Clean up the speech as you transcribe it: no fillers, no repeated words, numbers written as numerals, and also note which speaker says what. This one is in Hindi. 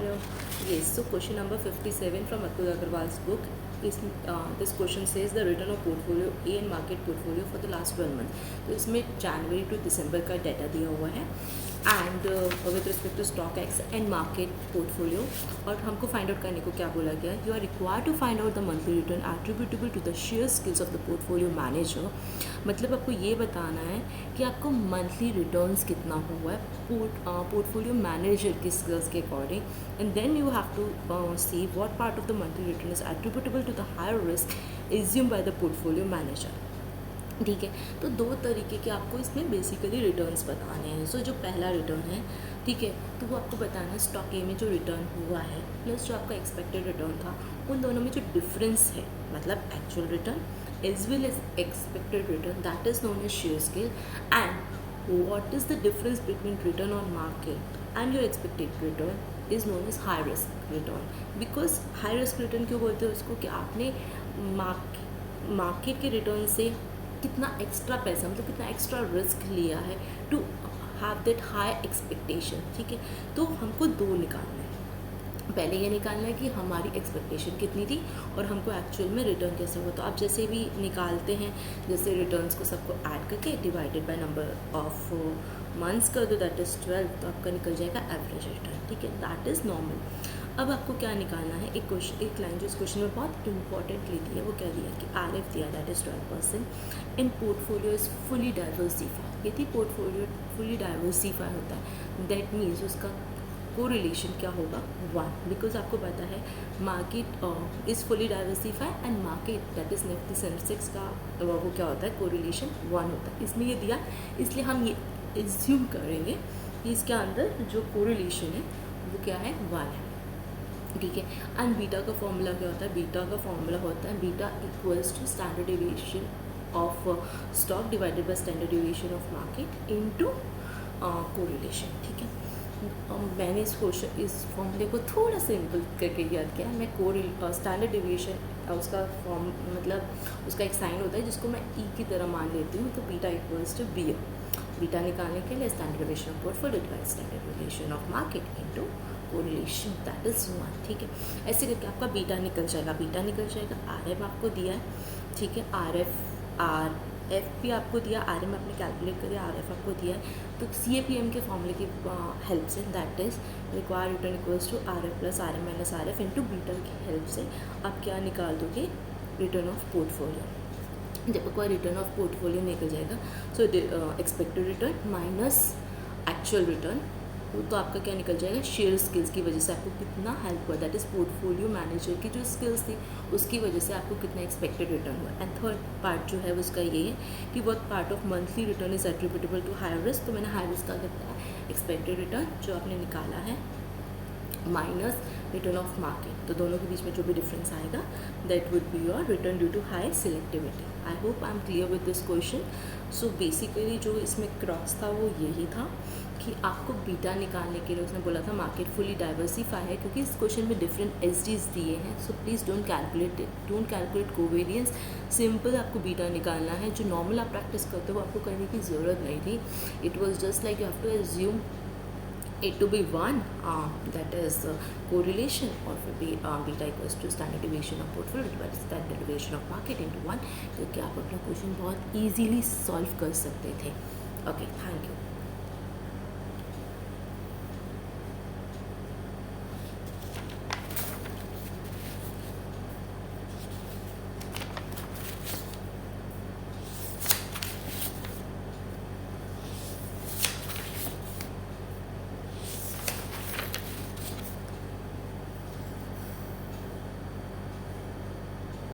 Speaker 1: Hello. Yes, so question number 57 from Atul Agarwal's book is this question says the return of portfolio A and market portfolio for the last 12 months. तो इसमें जनवरी टू दिसंबर का डाटा दिया हुआ है and with respect to stock X and market portfolio. और हमको फाइंड आउट करने को क्या बोला गया, you are required to find out the monthly return attributable to the share skills of the portfolio manager. मतलब आपको ये बताना है कि आपको मंथली रिटर्न्स कितना हुआ है पोर्टफोलियो मैनेजर की स्किल्स के according, and then you have to see what part of the monthly return is attributable to the higher risk assume by the portfolio manager. ठीक है, तो दो तरीके के आपको इसमें बेसिकली रिटर्न्स बताने हैं. सो जो पहला रिटर्न है, ठीक है, तो वो आपको बताना है स्टॉक ए में जो रिटर्न हुआ है प्लस जो आपका एक्सपेक्टेड रिटर्न था, उन दोनों में जो डिफरेंस है, मतलब actual return as well as expected return, that is known as share skill. And what is the difference between return on market and your expected return is known as high risk return. Because high risk return क्यों बोलते हैं उसको, कि आपने मार्केट के रिटर्न से कितना एक्स्ट्रा पैसा, मतलब कितना एक्स्ट्रा रिस्क लिया है to have that high expectation. ठीक है, तो हमको दो निकालना है. पहले ये निकालना है कि हमारी एक्सपेक्टेशन कितनी थी और हमको एक्चुअल में रिटर्न कैसे हुआ. तो आप जैसे भी निकालते हैं, जैसे रिटर्न्स को सबको ऐड करके divided by number of months कर दो, दैट इज़ 12, तो आपका निकल जाएगा एवरेज रिटर्न. ठीक है, दैट इज़ नॉर्मल. अब आपको क्या निकालना है, एक लाइन जो इस क्वेश्चन में बहुत इंपॉर्टेंटली दी है, वो क्या दिया कि RF दिया, that is 12%, in portfolio is fully diversify. यदि पोर्टफोलियो फुली डाइवर्सिफाई होता है, दैट मीन्स उसका कोरिलेशन क्या होगा 1, बिकॉज आपको पता है market is fully diversify and market that is Nifty Sensex का वो क्या होता है, कोरिलेशन 1 होता है. इसमें ये दिया, इसलिए हम ये एज्यूम करेंगे कि इसके अंदर जो कोरिलेशन है वो क्या है, 1 है. ठीक है, एंड बीटा का फॉर्मूला क्या होता है, बीटा का फॉर्मूला होता है beta equals to standard deviation of stock divided by standard deviation of market into correlation. ठीक है, मैंने इस फॉर्मूले को थोड़ा सिंपल करके याद किया. मैं स्टैंडर्ड डेविएशन उसका फॉर्म मतलब उसका एक साइन होता है जिसको मैं ई की तरह मान लेती हूँ. तो beta equals to B. Beta निकालने के लिए standard deviation of portfolio divide standard deviation of market into correlation, that is 1. ठीक है, ऐसे करके आपका बीटा निकल जाएगा. RF आपको दिया है. ठीक है, RF भी आपको दिया, RM आपने कैलकुलेट करिए, RF आपको दिया है. तो CAPM के फॉर्मूले की हेल्प से, that is required return equals to RF plus RM minus RF into beta की हेल्प से आप क्या निकाल दोगे, रिटर्न ऑफ पोर्टफोलियो. जब आपका रिटर्न ऑफ पोर्टफोलियो निकल जाएगा, सो expected return minus actual return, तो आपका क्या निकल जाएगा, शेयर स्किल्स की वजह से आपको कितना हेल्प हुआ, दैट इज़ पोर्टफोलियो मैनेजर की जो स्किल्स थी उसकी वजह से आपको कितना एक्सपेक्टेड रिटर्न हुआ. एंड थर्ड पार्ट जो है उसका ये है कि what part of monthly return is attributable to higher risk. तो मैंने हायर रिस्क का कितना एक्सपेक्टेड रिटर्न जो आपने निकाला है माइनस रिटर्न ऑफ मार्केट, तो दोनों के बीच में जो भी डिफरेंस आएगा that would be your return due to high selectivity. I hope I am clear with this question. So basically जो इसमें क्रॉस था वो यही था कि आपको बीटा निकालने के लिए उसने बोला था मार्केट फुली डाइवर्सिफाई है, क्योंकि इस क्वेश्चन में डिफरेंट SDs दिए हैं. So please don't calculate covariance. Simple आपको बीटा निकालना है. जो नॉर्मल आप प्रैक्टिस करते हो आपको करने की ज़रूरत नहीं थी. It was just like you have to assume it to be 1, that is correlation, or beta equals to standard deviation of portfolio divided by standard deviation of market into 1. तो क्या आप अपना क्वेश्चन बहुत easily सॉल्व कर सकते थे. Okay, thank you.